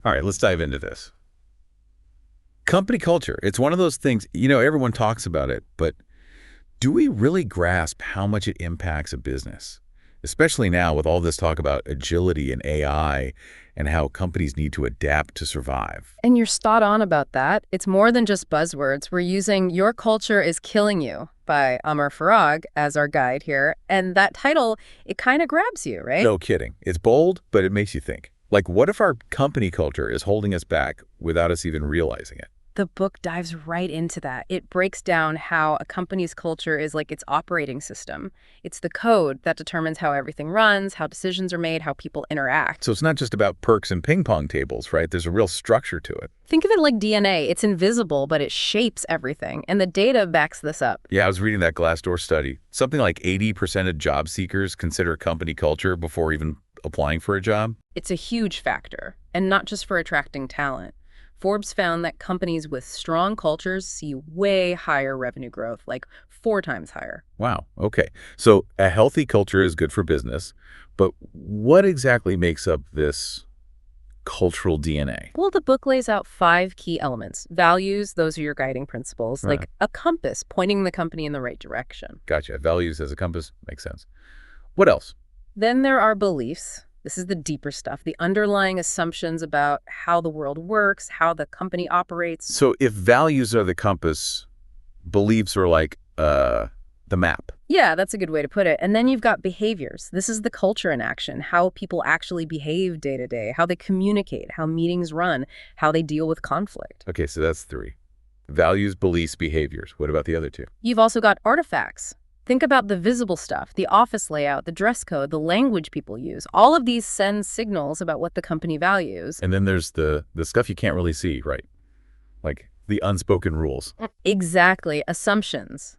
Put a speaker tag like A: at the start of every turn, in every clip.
A: All right, let's dive into this. Company culture. It's one of those things, everyone talks about it, but do we really grasp how much it impacts a business? Especially now with all this talk about agility and AI and how companies need to adapt to survive.
B: And you're spot on about that. It's more than just buzzwords. We're using Your Culture is Killing You by Amr Farag as our guide here. And that title, it kind of grabs you, right?
A: No kidding. It's bold, but it makes you think. Like, what if our company culture is holding us back without us even realizing it?
B: The book dives right into that. It breaks down how a company's culture is like its operating system. It's the code that determines how everything runs, how decisions are made, how people interact.
A: So it's not just about perks and ping pong tables, right? There's a real structure to it.
B: Think of it like DNA. It's invisible, but it shapes everything. And the data backs this up.
A: Yeah, I was reading that Glassdoor study. Something like 80% of job seekers consider company culture before even applying for a job.
B: It's a huge factor, and not just for attracting talent. Forbes found that companies with strong cultures see way higher revenue growth, like 4 times higher.
A: Wow. Okay. So a healthy culture is good for business, but what exactly makes up this cultural DNA?
B: Well, the book lays out 5 key elements. Values, those are your guiding principles,
A: Right.
B: like a compass pointing the company in the right direction.
A: Gotcha. Values as a compass makes sense. What else?
B: Then there are beliefs. This is the deeper stuff, the underlying assumptions about how the world works, how the company operates.
A: So if values are the compass, beliefs are like the map.
B: Yeah, that's a good way to put it. And then you've got behaviors. This is the culture in action, how people actually behave day to day, how they communicate, how meetings run, how they deal with conflict.
A: Okay, so that's 3. Values, beliefs, behaviors. What about the other 2?
B: You've also got artifacts. Think about the visible stuff, the office layout, the dress code, the language people use. All of these send signals about what the company values.
A: And then there's the stuff you can't really see, right? Like the unspoken rules.
B: Exactly, assumptions.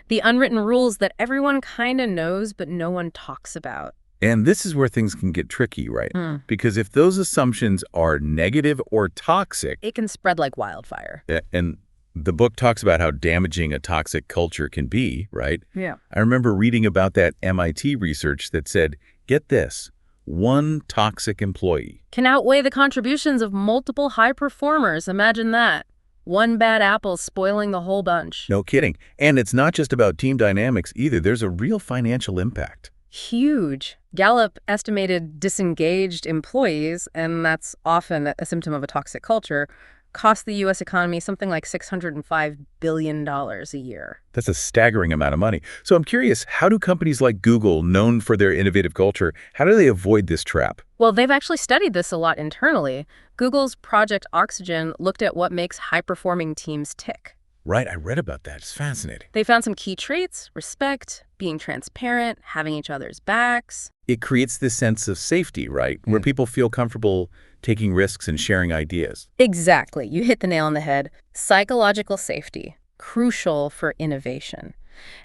B: The unwritten rules that everyone kind of knows, but no one talks about.
A: And this is where things can get tricky, right? Because if those assumptions are negative or toxic,
B: It can spread like wildfire.
A: and the book talks about how damaging a toxic culture can be, right?
B: Yeah.
A: I remember reading about that MIT research that said, get this, 1 toxic employee.
B: Can outweigh the contributions of multiple high performers. Imagine that. 1 bad apple spoiling the whole bunch.
A: No kidding. And it's not just about team dynamics either. There's a real financial impact.
B: Huge. Gallup estimated disengaged employees, and that's often a symptom of a toxic culture, cost the U.S. economy something like $605 billion a year.
A: That's a staggering amount of money. So I'm curious, how do companies like Google, known for their innovative culture, how do they avoid this trap?
B: Well, they've actually studied this a lot internally. Google's Project Oxygen looked at what makes high-performing teams tick.
A: Right, I read about that. It's fascinating.
B: They found some key traits: respect, being transparent, having each other's backs.
A: It creates this sense of safety, right? Where people feel comfortable taking risks and sharing ideas.
B: Exactly. You hit the nail on the head. Psychological safety, crucial for innovation.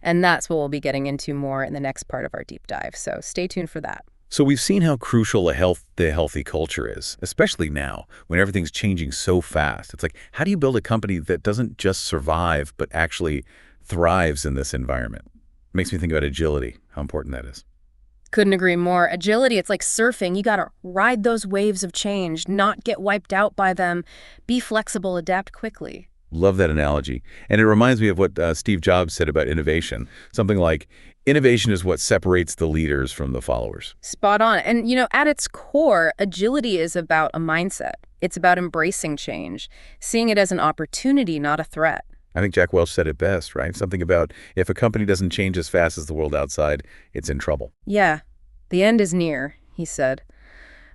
B: And that's what we'll be getting into more in the next part of our deep dive. So stay tuned for that.
A: So we've seen how crucial the healthy culture is, especially now when everything's changing so fast. It's like, how do you build a company that doesn't just survive, but actually thrives in this environment? Makes me think about agility, how important that is.
B: Couldn't agree more. Agility, it's like surfing. You got to ride those waves of change, not get wiped out by them. Be flexible, adapt quickly.
A: Love that analogy. And it reminds me of what Steve Jobs said about innovation. Something like, innovation is what separates the leaders from the followers.
B: Spot on. And, at its core, agility is about a mindset. It's about embracing change, seeing it as an opportunity, not a threat.
A: I think Jack Welch said it best, right? Something about if a company doesn't change as fast as the world outside, it's in trouble.
B: Yeah, the end is near, he said.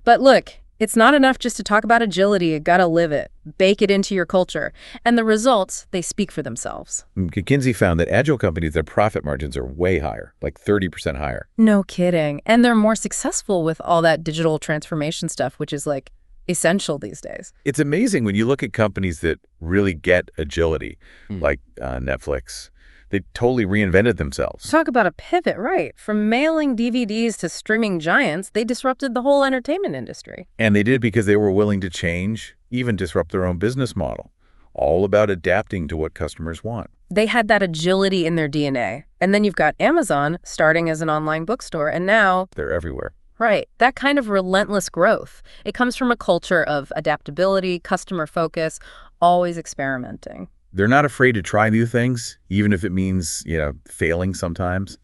B: But look, it's not enough just to talk about agility. You gotta live it, bake it into your culture. And the results, they speak for themselves.
A: McKinsey found that agile companies, their profit margins are way higher, like 30% higher.
B: No kidding. And they're more successful with all that digital transformation stuff, which is like essential these days.
A: It's amazing when you look at companies that really get agility, like Netflix. They totally reinvented themselves.
B: Talk about a pivot, right? From mailing DVDs to streaming giants, they disrupted the whole entertainment industry.
A: And they did because they were willing to change, even disrupt their own business model. All about adapting to what customers want.
B: They had that agility in their DNA. And then you've got Amazon starting as an online bookstore, and now
A: They're everywhere.
B: Right. That kind of relentless growth. It comes from a culture of adaptability, customer focus, always experimenting.
A: They're not afraid to try new things, even if it means, failing sometimes.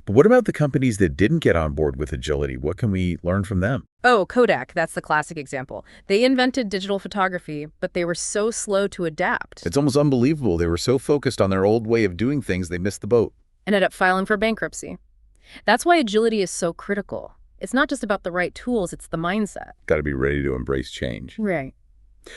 A: But what about the companies that didn't get on board with agility? What can we learn from them?
B: Oh, Kodak, that's the classic example. They invented digital photography, but they were so slow to adapt.
A: It's almost unbelievable. They were so focused on their old way of doing things, they missed the boat.
B: Ended up filing for bankruptcy. That's why agility is so critical. It's not just about the right tools, it's the mindset.
A: Got to be ready to embrace change.
B: Right.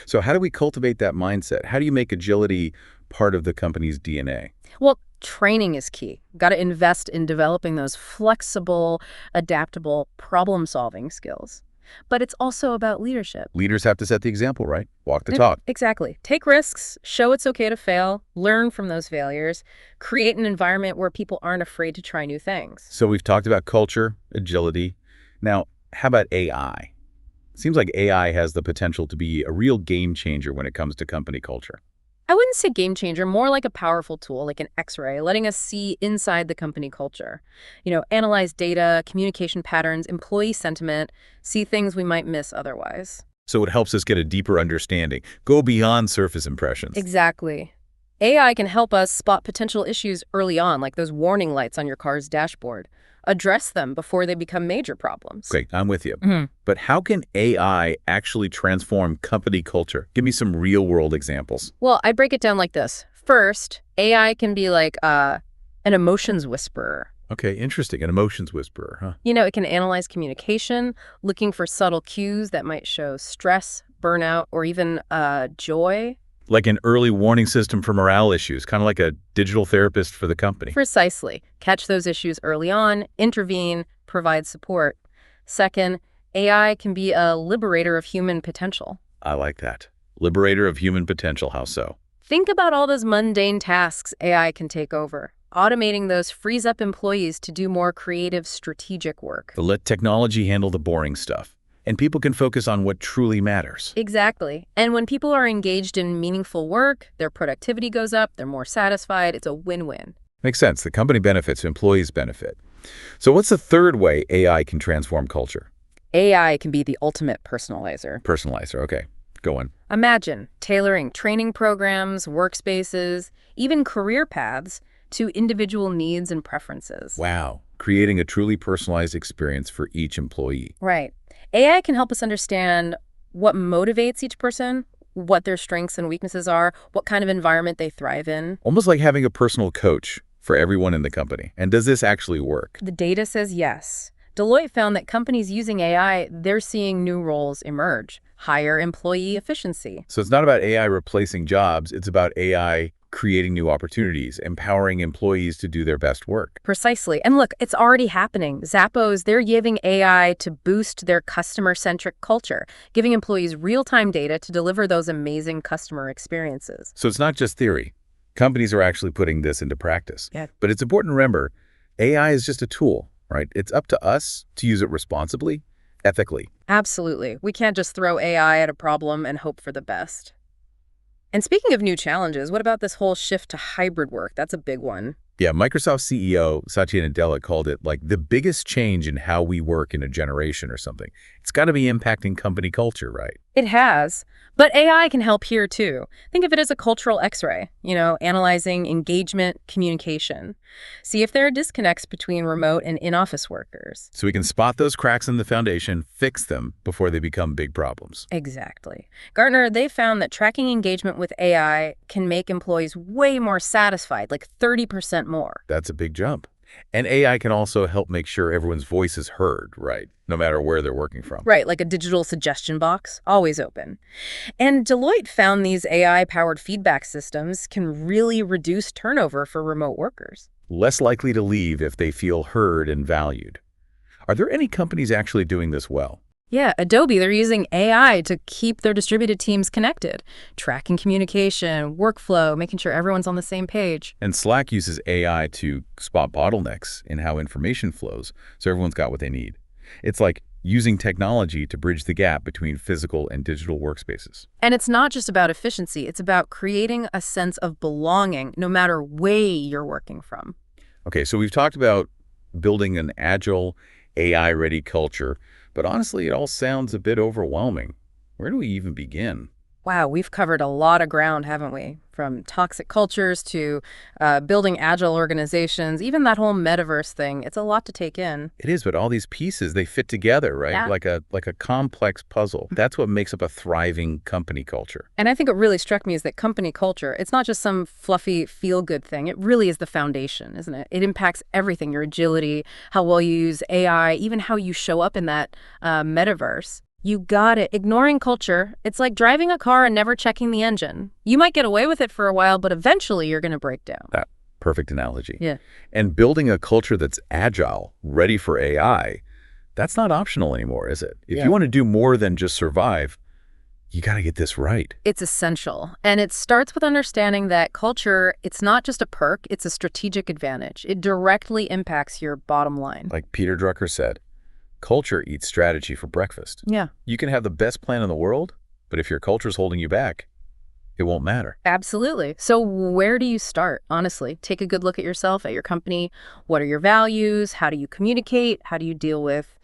A: So how do we cultivate that mindset? How do you make agility part of the company's DNA?
B: Well, training is key. Got to invest in developing those flexible, adaptable, problem-solving skills. But it's also about leadership.
A: Leaders have to set the example, right? Walk the talk.
B: Exactly. Take risks, show it's okay to fail, learn from those failures, create an environment where people aren't afraid to try new things.
A: So we've talked about culture, agility. Now, how about AI? Seems like AI has the potential to be a real game changer when it comes to company culture.
B: I wouldn't say game changer, more like a powerful tool, like an X-ray, letting us see inside the company culture. Analyze data, communication patterns, employee sentiment, see things we might miss otherwise.
A: So it helps us get a deeper understanding, go beyond surface impressions.
B: Exactly. AI can help us spot potential issues early on, like those warning lights on your car's dashboard. Address them before they become major problems.
A: Great, I'm with you. But how can AI actually transform company culture? Give me some real-world examples.
B: Well, I break it down like this. First, AI can be like an emotions whisperer.
A: Okay, interesting. An emotions whisperer, huh?
B: It can analyze communication, looking for subtle cues that might show stress, burnout, or even joy.
A: Like an early warning system for morale issues, kind of like a digital therapist for the company.
B: Precisely. Catch those issues early on, intervene, provide support. Second, AI can be a liberator of human potential.
A: I like that. Liberator of human potential, how so?
B: Think about all those mundane tasks AI can take over. Automating those frees up employees to do more creative, strategic work.
A: To let technology handle the boring stuff. And people can focus on what truly matters.
B: Exactly. And when people are engaged in meaningful work, their productivity goes up, they're more satisfied, it's a win-win.
A: Makes sense. The company benefits, employees benefit. So what's the third way AI can transform culture?
B: AI can be the ultimate personalizer.
A: Personalizer, okay. Go on.
B: Imagine tailoring training programs, workspaces, even career paths to individual needs and preferences.
A: Wow. Creating a truly personalized experience for each employee.
B: Right. AI can help us understand what motivates each person, what their strengths and weaknesses are, what kind of environment they thrive in.
A: Almost like having a personal coach for everyone in the company. And does this actually work?
B: The data says yes. Deloitte found that companies using AI, they're seeing new roles emerge, higher employee efficiency.
A: So it's not about AI replacing jobs, it's about AI creating new opportunities, empowering employees to do their best work.
B: Precisely. And look, it's already happening. Zappos, they're using AI to boost their customer-centric culture, giving employees real-time data to deliver those amazing customer experiences.
A: So it's not just theory. Companies are actually putting this into practice.
B: Yeah.
A: But it's important to remember, AI is just a tool, right? It's up to us to use it responsibly, ethically.
B: Absolutely. We can't just throw AI at a problem and hope for the best. And speaking of new challenges, what about this whole shift to hybrid work? That's a big one.
A: Yeah, Microsoft CEO Satya Nadella called it like the biggest change in how we work in a generation or something. It's got to be impacting company culture, right?
B: It has. But AI can help here too. Think of it as a cultural X-ray, analyzing engagement, communication. See if there are disconnects between remote and in-office workers.
A: So we can spot those cracks in the foundation, fix them before they become big problems.
B: Exactly. Gartner, they found that tracking engagement with AI can make employees way more satisfied, like 30% more.
A: That's a big jump. And AI can also help make sure everyone's voice is heard, right? No matter where they're working from.
B: Right, like a digital suggestion box, always open. And Deloitte found these AI-powered feedback systems can really reduce turnover for remote workers.
A: Less likely to leave if they feel heard and valued. Are there any companies actually doing this well?
B: Yeah, Adobe, they're using AI to keep their distributed teams connected, tracking communication, workflow, making sure everyone's on the same page.
A: And Slack uses AI to spot bottlenecks in how information flows, so everyone's got what they need. It's like using technology to bridge the gap between physical and digital workspaces.
B: And it's not just about efficiency, it's about creating a sense of belonging no matter where you're working from.
A: Okay, so we've talked about building an agile, AI-ready culture, but honestly, it all sounds a bit overwhelming. Where do we even begin?
B: Wow, we've covered a lot of ground, haven't we? From toxic cultures to building agile organizations, even that whole metaverse thing. It's a lot to take in.
A: It is, but all these pieces, they fit together, right?
B: Yeah.
A: Like a complex puzzle. That's what makes up a thriving company culture.
B: And I think what really struck me is that company culture, it's not just some fluffy feel-good thing. It really is the foundation, isn't it? It impacts everything, your agility, how well you use AI, even how you show up in that metaverse. You got it. Ignoring culture, it's like driving a car and never checking the engine. You might get away with it for a while, but eventually you're going to break down.
A: That perfect analogy.
B: Yeah.
A: And building a culture that's agile, ready for AI, that's not optional anymore, is it? If you want to do more than just survive, you got to get this right.
B: It's essential. And it starts with understanding that culture, it's not just a perk, it's a strategic advantage. It directly impacts your bottom line.
A: Like Peter Drucker said, culture eats strategy for breakfast.
B: Yeah.
A: You can have the best plan in the world, but if your culture's holding you back, it won't matter.
B: Absolutely. So where do you start? Honestly, take a good look at yourself, at your company. What are your values? How do you communicate? How do you deal with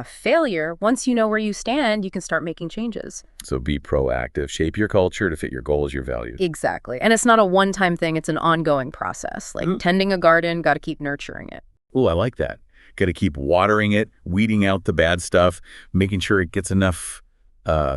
B: failure? Once you know where you stand, you can start making changes.
A: So be proactive, shape your culture to fit your goals, your values.
B: Exactly. And it's not a one-time thing. It's an ongoing process. Like tending a garden, got to keep nurturing it.
A: Ooh, I like that. Got to keep watering it, weeding out the bad stuff, making sure it gets enough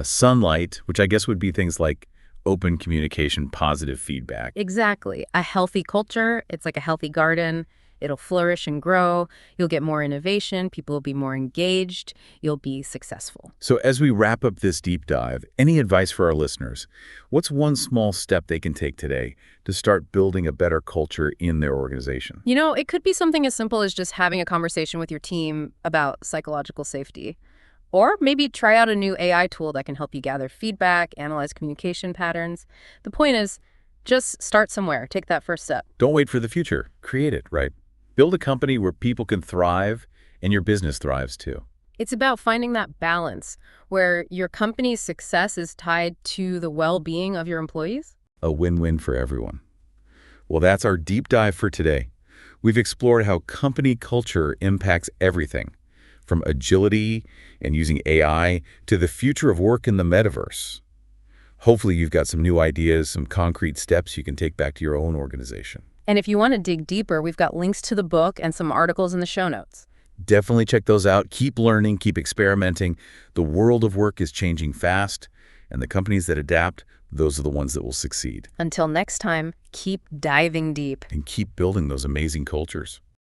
A: sunlight, which I guess would be things like open communication, positive feedback.
B: Exactly. A healthy culture, it's like a healthy garden. It'll flourish and grow. You'll get more innovation. People will be more engaged. You'll be successful.
A: So as we wrap up this deep dive, any advice for our listeners? What's one small step they can take today to start building a better culture in their organization?
B: You know, it could be something as simple as just having a conversation with your team about psychological safety. Or maybe try out a new AI tool that can help you gather feedback, analyze communication patterns. The point is, just start somewhere. Take that first step.
A: Don't wait for the future. Create it, right? Build a company where people can thrive and your business thrives too.
B: It's about finding that balance where your company's success is tied to the well-being of your employees.
A: A win-win for everyone. Well, that's our deep dive for today. We've explored how company culture impacts everything, from agility and using AI to the future of work in the metaverse. Hopefully you've got some new ideas, some concrete steps you can take back to your own organization.
B: And if you want to dig deeper, we've got links to the book and some articles in the show notes.
A: Definitely check those out. Keep learning, keep experimenting. The world of work is changing fast, and the companies that adapt, those are the ones that will succeed.
B: Until next time, keep diving deep.
A: And keep building those amazing cultures.